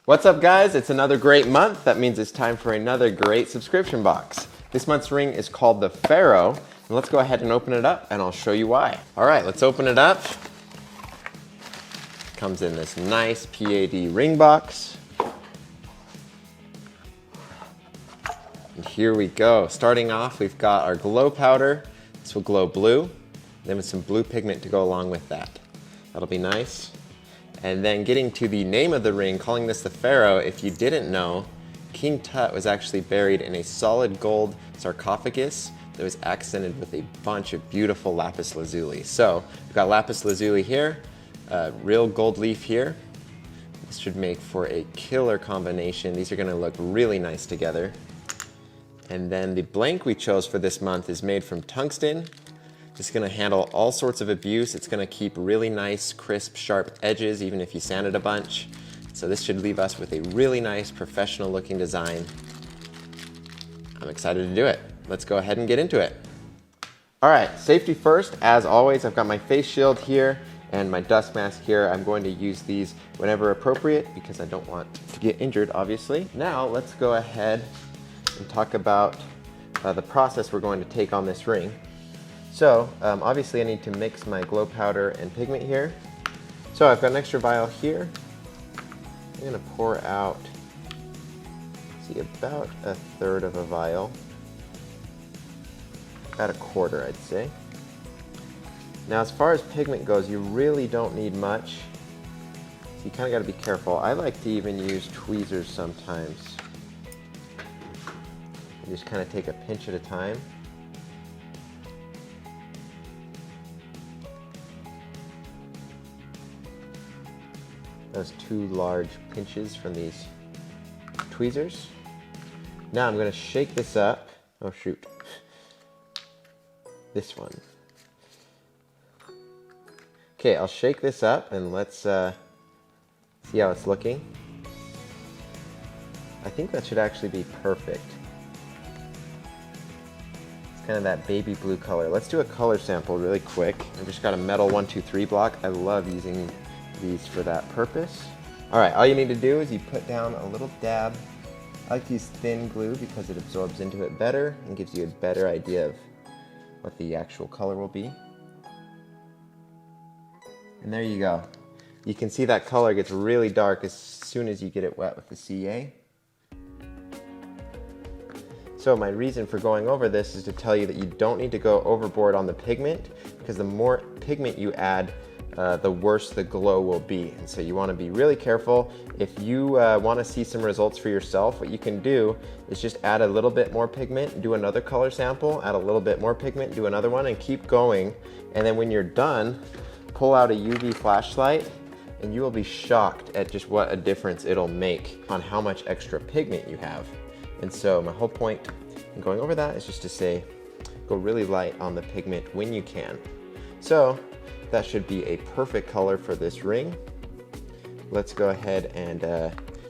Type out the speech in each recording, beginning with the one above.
What's up, guys? It's another great month. That means it's time for another great subscription box. This month's ring is called the Pharaoh, and let's go ahead and open it up and I'll show you why. All right, let's open it up. Comes in this nice PAD ring box. And here we go. Starting off, we've got our glow powder. This will glow blue, then with some blue pigment to go along with that. That'll be nice. And then getting to the name of the ring, calling this the Pharaoh, if you didn't know, King Tut was actually buried in a solid gold sarcophagus that was accented with a bunch of beautiful Lapis Lazuli. So we've got Lapis Lazuli here, real gold leaf here. This should make for a killer combination. These are gonna look really nice together. And then the blank we chose for this month is made from tungsten. It's gonna handle all sorts of abuse. It's gonna keep really nice, crisp, sharp edges, even if you sand it a bunch. So this should leave us with a really nice, professional looking design. I'm excited to do it. Let's go ahead and get into it. All right, safety first. As always, I've got my face shield here and my dust mask here. I'm going to use these whenever appropriate because I don't want to get injured, obviously. Now, let's go ahead and talk about the process we're going to take on this ring. So obviously I need to mix my glow powder and pigment here. So I've got an extra vial here. I'm gonna pour out, see, about a third of a vial. About a quarter, I'd say. Now as far as pigment goes, you really don't need much. So you kinda gotta be careful. I like to even use tweezers sometimes. You just kinda take a pinch at a time. Those two large pinches from these tweezers. Now I'm going to shake this up. Oh shoot. This one. Okay, I'll shake this up and let's see how it's looking. I think that should actually be perfect. It's kind of that baby blue color. Let's do a color sample really quick. I've just got a metal 123 block. I love using these for that purpose. All right, all you need to do is you put down a little dab. I like to use thin glue because it absorbs into it better and gives you a better idea of what the actual color will be. And there you go. You can see that color gets really dark as soon as you get it wet with the CA. So my reason for going over this is to tell you that you don't need to go overboard on the pigment, because the more pigment you add, the worse the glow will be. And so you want to be really careful. If you want to see some results for yourself, what you can do is just add a little bit more pigment, do another color sample, add a little bit more pigment, do another one, and keep going. And then when you're done, pull out a UV flashlight and you will be shocked at just what a difference it'll make on how much extra pigment you have. And so my whole point in going over that is just to say, go really light on the pigment when you can. So that should be a perfect color for this ring. Let's go ahead and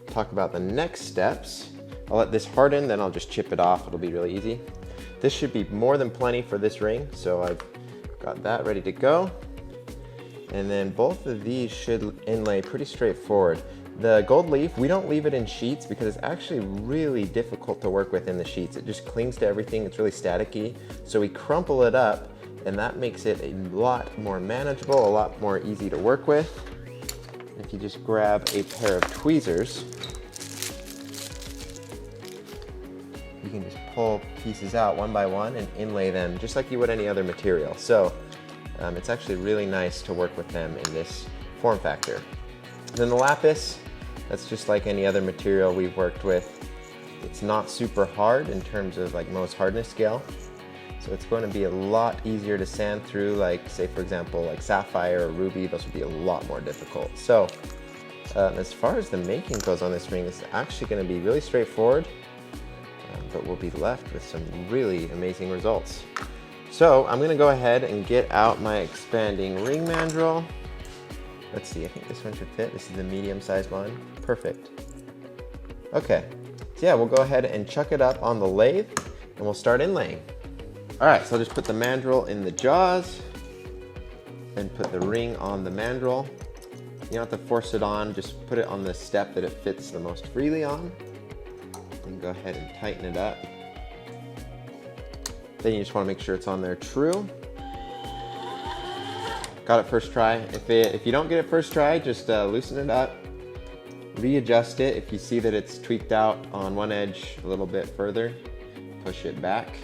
talk about the next steps. I'll let this harden, then I'll just chip it off. It'll be really easy. This should be more than plenty for this ring, so I've got that ready to go. And then both of these should inlay pretty straightforward. The gold leaf, we don't leave it in sheets because it's actually really difficult to work with in the sheets. It just clings to everything, it's really staticky. So we crumple it up, and that makes it a lot more manageable, a lot more easy to work with. If you just grab a pair of tweezers, you can just pull pieces out one by one and inlay them just like you would any other material. So it's actually really nice to work with them in this form factor. And then the lapis, that's just like any other material we've worked with. It's not super hard in terms of like Mohs hardness scale. So it's going to be a lot easier to sand through, like say for example like sapphire or ruby. Those would be a lot more difficult. So as far as the making goes on this ring, it's actually going to be really straightforward, but we'll be left with some really amazing results. So I'm going to go ahead and get out my expanding ring mandrel. Let's see, I think this one should fit. This is the medium-sized one. Perfect. Okay, so yeah, we'll go ahead and chuck it up on the lathe and we'll start inlaying. All right, so I'll just put the mandrel in the jaws, then put the ring on the mandrel. You don't have to force it on, just put it on the step that it fits the most freely on. Then go ahead and tighten it up. Then you just want to make sure it's on there true. Got it first try. If you don't get it first try, just loosen it up, readjust it. If you see that it's tweaked out on one edge a little bit further, push it back.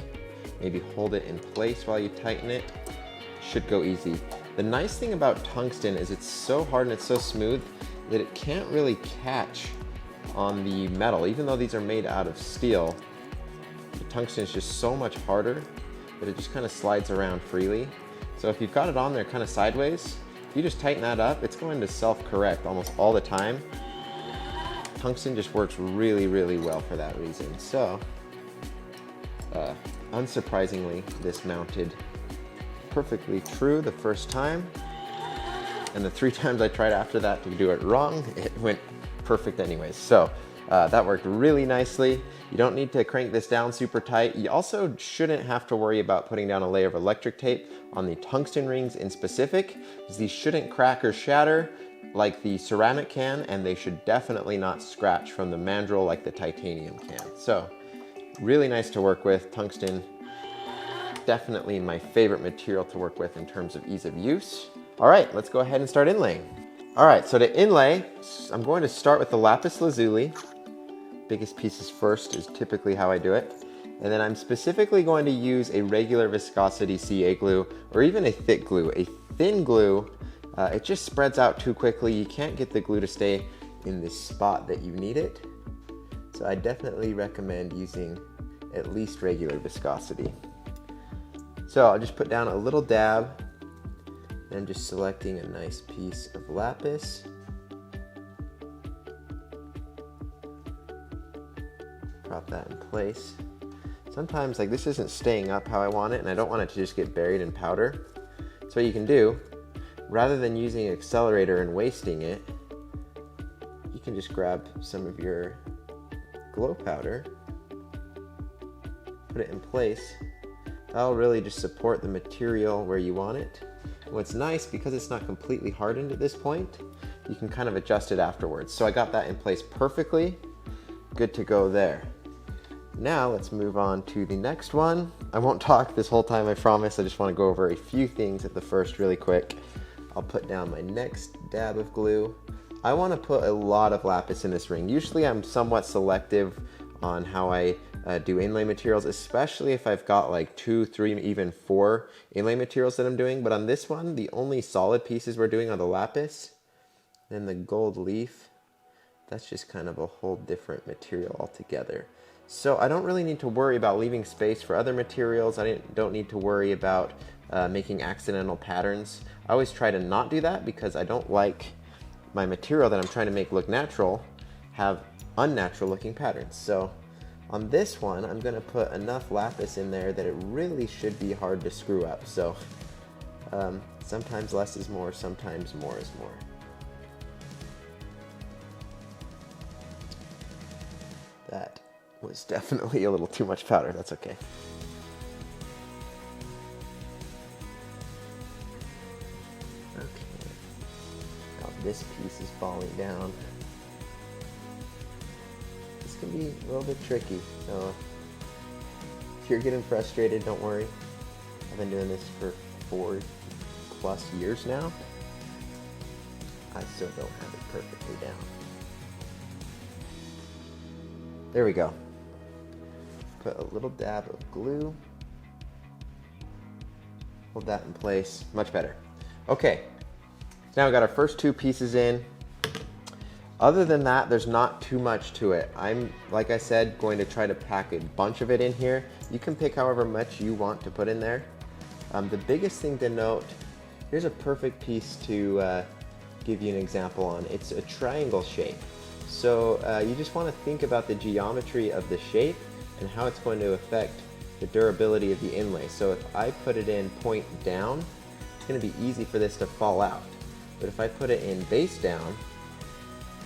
Maybe hold it in place while you tighten it. Should go easy. The nice thing about tungsten is it's so hard and it's so smooth that it can't really catch on the metal. Even though these are made out of steel, the tungsten is just so much harder that it just kind of slides around freely. So if you've got it on there kind of sideways, if you just tighten that up, it's going to self-correct almost all the time. Tungsten just works really, really well for that reason. So, unsurprisingly, this mounted perfectly true the first time. And the 3 times I tried after that to do it wrong, it went perfect anyways. So that worked really nicely. You don't need to crank this down super tight. You also shouldn't have to worry about putting down a layer of electric tape on the tungsten rings in specific, because these shouldn't crack or shatter like the ceramic can, and they should definitely not scratch from the mandrel like the titanium can. So really nice to work with. Tungsten, definitely my favorite material to work with in terms of ease of use. All right, let's go ahead and start inlaying. All right, so to inlay, I'm going to start with the Lapis Lazuli. Biggest pieces first is typically how I do it. And then I'm specifically going to use a regular viscosity CA glue, or even a thick glue. A thin glue, it just spreads out too quickly. You can't get the glue to stay in the spot that you need it. So I definitely recommend using at least regular viscosity. So I'll just put down a little dab, and just selecting a nice piece of lapis. Prop that in place. Sometimes like this isn't staying up how I want it, and I don't want it to just get buried in powder. So what you can do, rather than using an accelerator and wasting it, you can just grab some of your glow powder, put it in place. That'll really just support the material where you want it. And what's nice, because it's not completely hardened at this point, you can kind of adjust it afterwards. So I got that in place perfectly. Good to go there. Now let's move on to the next one. I won't talk this whole time, I promise. I just want to go over a few things at the first really quick. I'll put down my next dab of glue. I want to put a lot of lapis in this ring. Usually I'm somewhat selective on how I do inlay materials, especially if I've got like 2, 3, even 4 inlay materials that I'm doing. But on this one, the only solid pieces we're doing are the lapis and the gold leaf. That's just kind of a whole different material altogether. So I don't really need to worry about leaving space for other materials. I don't need to worry about making accidental patterns. I always try to not do that because I don't like my material that I'm trying to make look natural have unnatural looking patterns. So on this one, I'm going to put enough lapis in there that it really should be hard to screw up. So sometimes less is more, sometimes more is more. That was definitely a little too much powder. That's okay. Okay. Now this piece is falling down. This can be a little bit tricky. So if you're getting frustrated, don't worry. I've been doing this for 4+ years now. I still don't have it perfectly down. There we go. Put a little dab of glue. Hold that in place. Much better. Okay. Now we got our first 2 pieces in. Other than that, there's not too much to it. I'm, like I said, going to try to pack a bunch of it in here. You can pick however much you want to put in there. The biggest thing to note, here's a perfect piece to give you an example on. It's a triangle shape. So you just want to think about the geometry of the shape and how it's going to affect the durability of the inlay. So if I put it in point down, it's going to be easy for this to fall out. But if I put it in base down,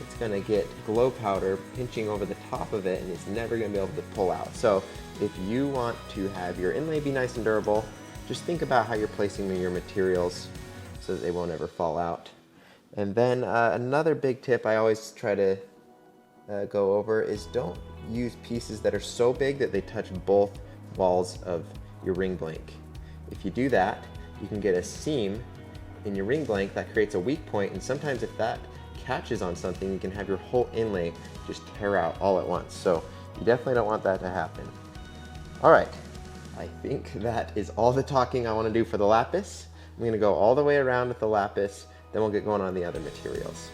it's going to get glow powder pinching over the top of it and it's never going to be able to pull out. So if you want to have your inlay be nice and durable, just think about how you're placing your materials so that they won't ever fall out. And then another big tip I always try to go over is don't use pieces that are so big that they touch both walls of your ring blank. If you do that, you can get a seam in your ring blank that creates a weak point, and sometimes if that catches on something, you can have your whole inlay just tear out all at once. So you definitely don't want that to happen. All right, I think that is all the talking I want to do for the lapis. I'm going to go all the way around with the lapis, then we'll get going on the other materials.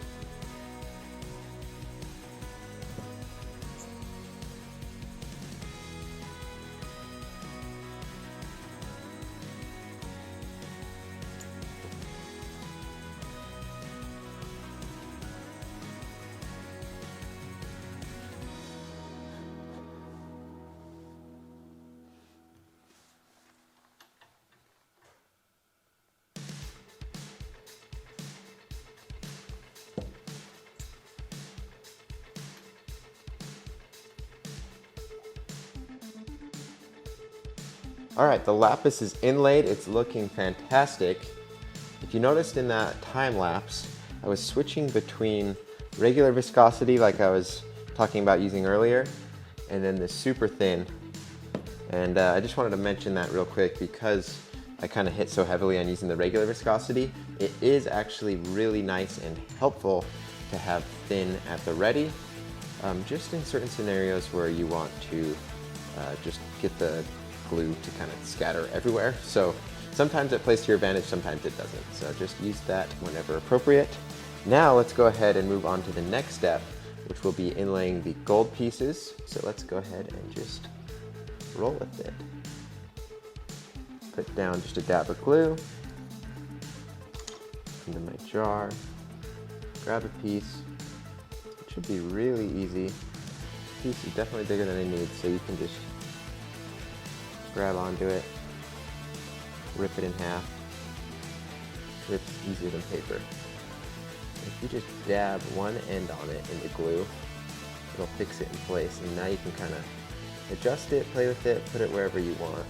All right, the lapis is inlaid. It's looking fantastic. If you noticed in that time lapse, I was switching between regular viscosity like I was talking about using earlier, and then the super thin. And I just wanted to mention that real quick because I kind of hit so heavily on using the regular viscosity. It is actually really nice and helpful to have thin at the ready, just in certain scenarios where you want to just get the glue to kind of scatter everywhere. So sometimes it plays to your advantage, sometimes it doesn't. So just use that whenever appropriate. Now let's go ahead and move on to the next step, which will be inlaying the gold pieces. So let's go ahead and just roll with it. Put down just a dab of glue into my jar, grab a piece. It should be really easy. This piece is definitely bigger than I need, so you can just grab onto it, rip it in half. Rips easier than paper. If you just dab one end on it in the glue, it'll fix it in place, and now you can kind of adjust it, play with it, put it wherever you want.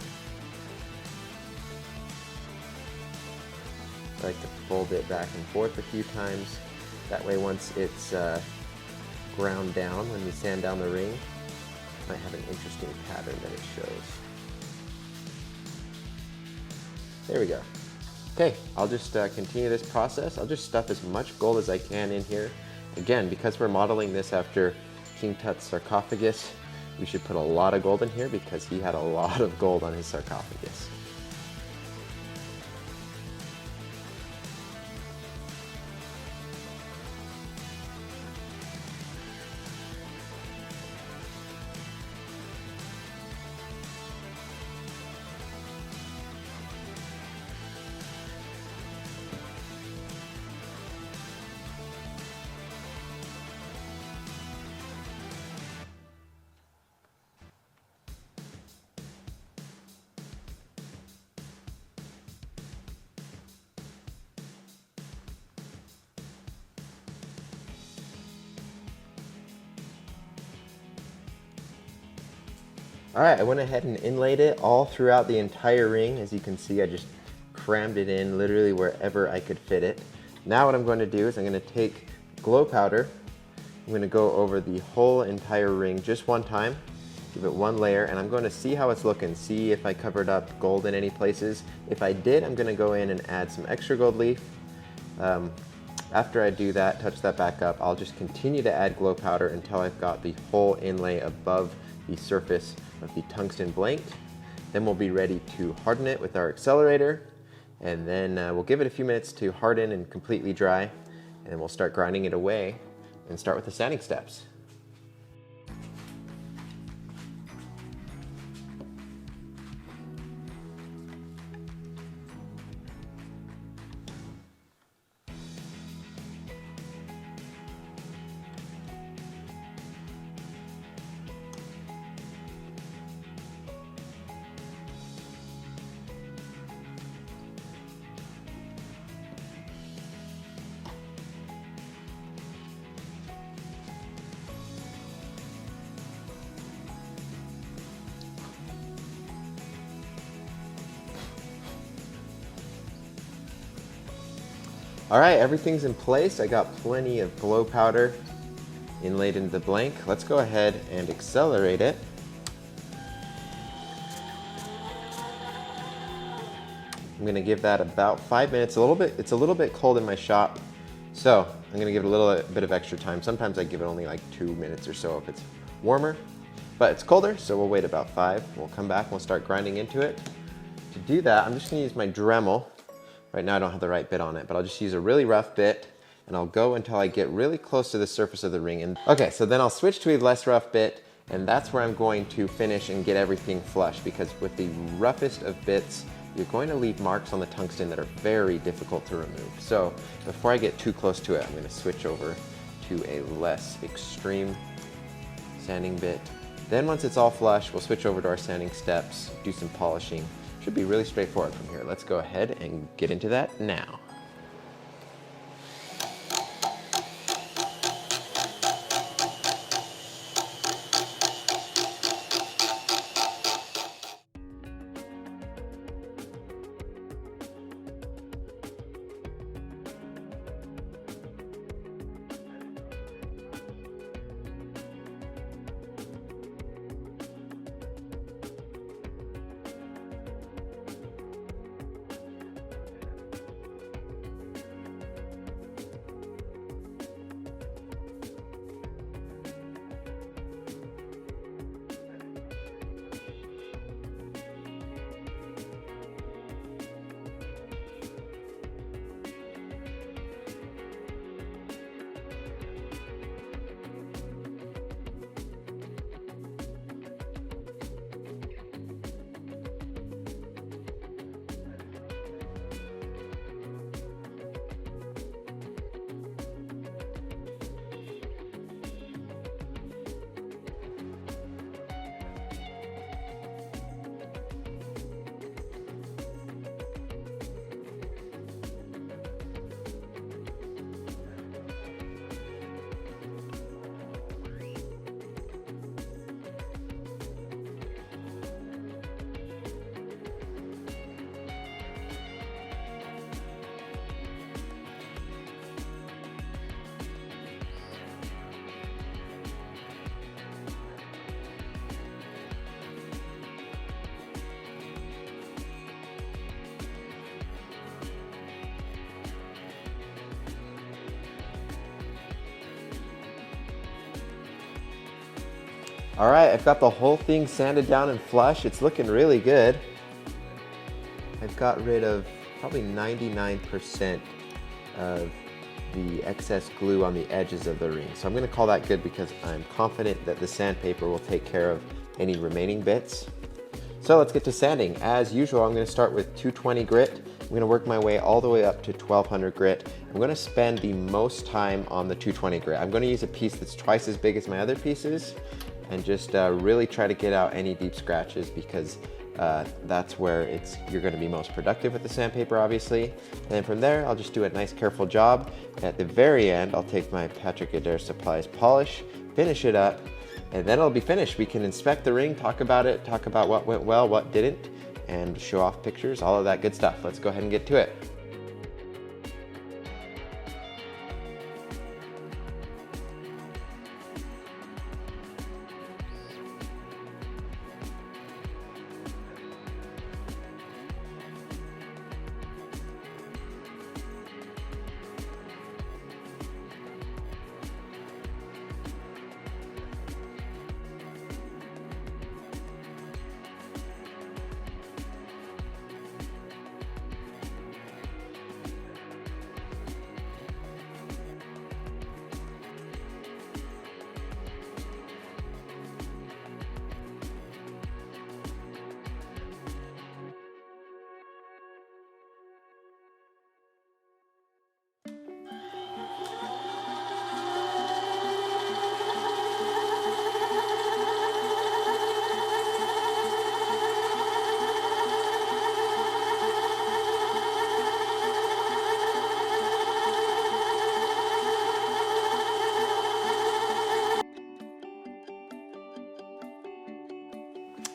I like to fold it back and forth a few times. That way once it's ground down, when you sand down the ring, it might have an interesting pattern that it shows. There we go. Okay, I'll just continue this process. I'll just stuff as much gold as I can in here. Again, because we're modeling this after King Tut's sarcophagus, we should put a lot of gold in here because he had a lot of gold on his sarcophagus. Alright, I went ahead and inlaid it all throughout the entire ring. As you can see, I just crammed it in literally wherever I could fit it. Now what I'm going to do is I'm going to take glow powder. I'm going to go over the whole entire ring just one time, give it one layer, and I'm going to see how it's looking, see if I covered up gold in any places. If I did, I'm going to go in and add some extra gold leaf. After I do that, touch that back up, I'll just continue to add glow powder until I've got the whole inlay above the surface of the tungsten blank. Then we'll be ready to harden it with our accelerator, and then we'll give it a few minutes to harden and completely dry, and then we'll start grinding it away and start with the sanding steps. All right, everything's in place. I got plenty of glow powder inlaid into the blank. Let's go ahead and accelerate it. I'm gonna give that about 5 minutes. It's a little bit cold in my shop, so I'm gonna give it a little bit of extra time. Sometimes I give it only like 2 minutes or so if it's warmer, but it's colder, so we'll wait about 5. We'll come back and we'll start grinding into it. To do that, I'm just gonna use my Dremel. Right now I don't have the right bit on it, but I'll just use a really rough bit and I'll go until I get really close to the surface of the ring. And okay, so then I'll switch to a less rough bit, and that's where I'm going to finish and get everything flush, because with the roughest of bits, you're going to leave marks on the tungsten that are very difficult to remove. So before I get too close to it, I'm gonna switch over to a less extreme sanding bit. Then once it's all flush, we'll switch over to our sanding steps, do some polishing. Should be really straightforward from here. Let's go ahead and get into that now. All right, I've got the whole thing sanded down and flush. It's looking really good. I've got rid of probably 99% of the excess glue on the edges of the ring. So I'm gonna call that good because I'm confident that the sandpaper will take care of any remaining bits. So let's get to sanding. As usual, I'm gonna start with 220 grit. I'm gonna work my way all the way up to 1200 grit. I'm gonna spend the most time on the 220 grit. I'm gonna use a piece that's twice as big as my other pieces and just really try to get out any deep scratches, because that's where you're gonna be most productive with the sandpaper, obviously. And then from there, I'll just do a nice careful job. At the very end, I'll take my Patrick Adair Supplies polish, finish it up, and then it'll be finished. We can inspect the ring, talk about it, talk about what went well, what didn't, and show off pictures, all of that good stuff. Let's go ahead and get to it.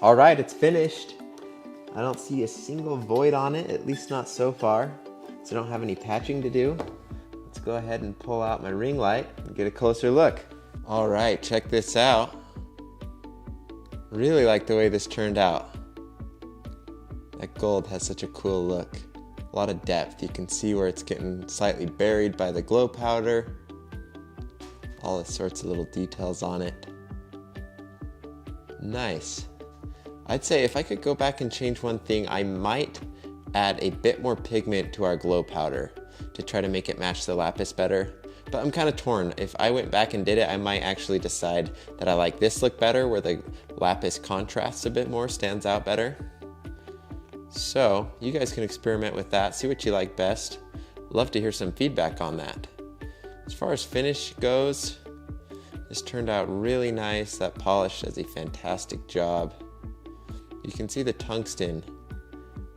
All right, it's finished. I don't see a single void on it, at least not so far. So I don't have any patching to do. let's go ahead and pull out my ring light and get a closer look. All right, check this out. Really like the way this turned out. That gold has such a cool look. A lot of depth. You can see where it's getting slightly buried by the glow powder. All the sorts of little details on it. Nice. I'd say if I could go back and change one thing, I might add a bit more pigment to our glow powder to try to make it match the lapis better. But I'm kind of torn. If I went back and did it, I might actually decide that I like this look better, where the lapis contrasts a bit more, stands out better. So you guys can experiment with that, see what you like best. Love to hear some feedback on that. As far as finish goes, this turned out really nice. That polish does a fantastic job. You can see the tungsten,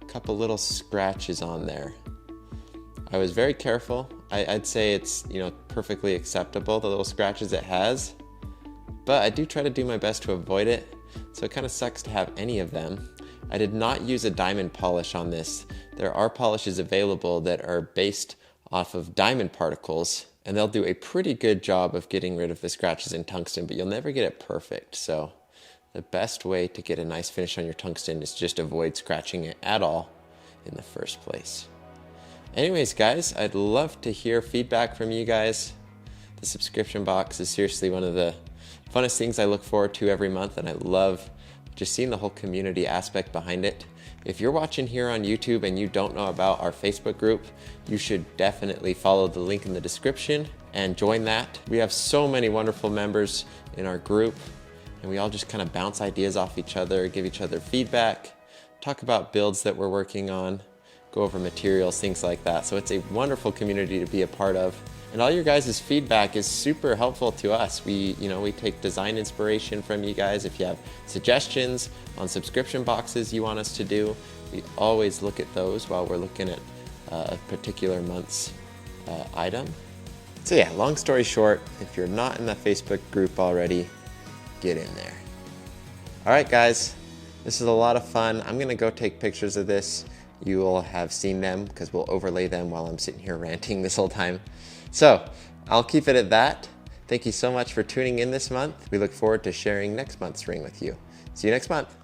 a couple little scratches on there. I was very careful. I'd say it's, perfectly acceptable, the little scratches it has, but I do try to do my best to avoid it, so it kind of sucks to have any of them. I did not use a diamond polish on this. There are polishes available that are based off of diamond particles, and they'll do a pretty good job of getting rid of the scratches in tungsten, but you'll never get it perfect. So the best way to get a nice finish on your tungsten is just avoid scratching it at all in the first place. Anyways, guys, I'd love to hear feedback from you guys. The subscription box is seriously one of the funnest things I look forward to every month, and I love just seeing the whole community aspect behind it. If you're watching here on YouTube and you don't know about our Facebook group, you should definitely follow the link in the description and join that. We have so many wonderful members in our group, and we all just kind of bounce ideas off each other, give each other feedback, talk about builds that we're working on, go over materials, things like that. So it's a wonderful community to be a part of. And all your guys' feedback is super helpful to us. We take design inspiration from you guys. If you have suggestions on subscription boxes you want us to do, we always look at those while we're looking at a particular month's item. So yeah, long story short, if you're not in the Facebook group already, get in there. All right, guys, this is a lot of fun. I'm gonna go take pictures of this. You will have seen them because we'll overlay them while I'm sitting here ranting this whole time. So I'll keep it at that. Thank you so much for tuning in this month. We look forward to sharing next month's ring with you. See you next month.